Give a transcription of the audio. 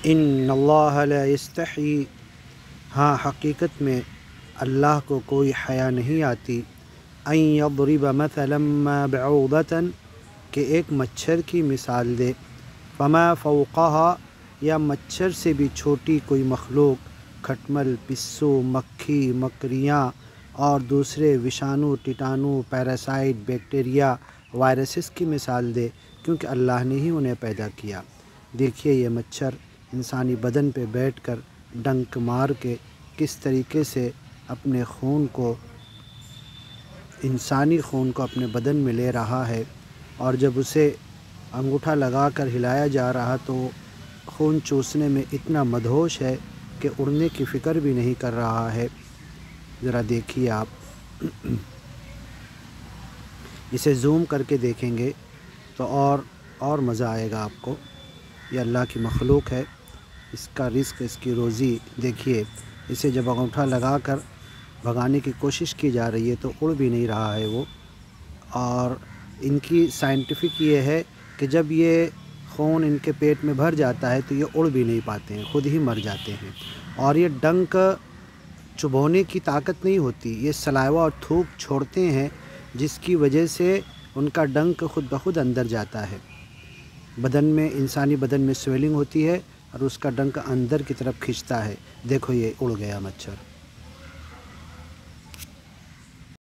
ان اللہ لا یستحی، ہاں حقیقت میں اللہ کو کوئی حیا نہیں آتی، ان یضرب مثلا ما بعوضۃ، کہ ایک مچھر کی مثال دے، فما فوقہا، یا مچھر سے بھی چھوٹی کوئی مخلوق، کھٹمل، پسو، مکھی، مکریاں اور دوسرے وشانو، ٹیٹانو، پیراسائٹ، بیکٹیریا، وائرسز کی مثال دے، کیونکہ اللہ نے ہی انہیں پیدا کیا۔ دیکھیے یہ مچھر انسانی بدن پہ بیٹھ کر ڈنک مار کے کس طریقے سے اپنے خون کو، انسانی خون کو اپنے بدن میں لے رہا ہے، اور جب اسے انگوٹھا لگا کر ہلایا جا رہا تو خون چوسنے میں اتنا مدہوش ہے کہ اڑنے کی فکر بھی نہیں کر رہا ہے۔ ذرا دیکھیے آپ، اسے زوم کر کے دیکھیں گے تو اور مزہ آئے گا آپ کو۔ یہ اللہ کی مخلوق ہے، اس کا رزق، اس کی روزی دیکھیے۔ اسے جب انگوٹھا لگا کر بھگانے کی کوشش کی جا رہی ہے تو اڑ بھی نہیں رہا ہے وہ۔ اور ان کی سائنٹیفک یہ ہے کہ جب یہ خون ان کے پیٹ میں بھر جاتا ہے تو یہ اڑ بھی نہیں پاتے ہیں، خود ہی مر جاتے ہیں۔ اور یہ ڈنک چبھونے کی طاقت نہیں ہوتی، یہ سلائیوا اور تھوک چھوڑتے ہیں، جس کی وجہ سے ان کا ڈنک خود بخود اندر جاتا ہے۔ بدن میں، انسانی بدن میں سویلنگ ہوتی ہے اور اس کا ڈنک اندر کی طرف کھنچتا ہے۔ دیکھو یہ اڑ گیا مچھر۔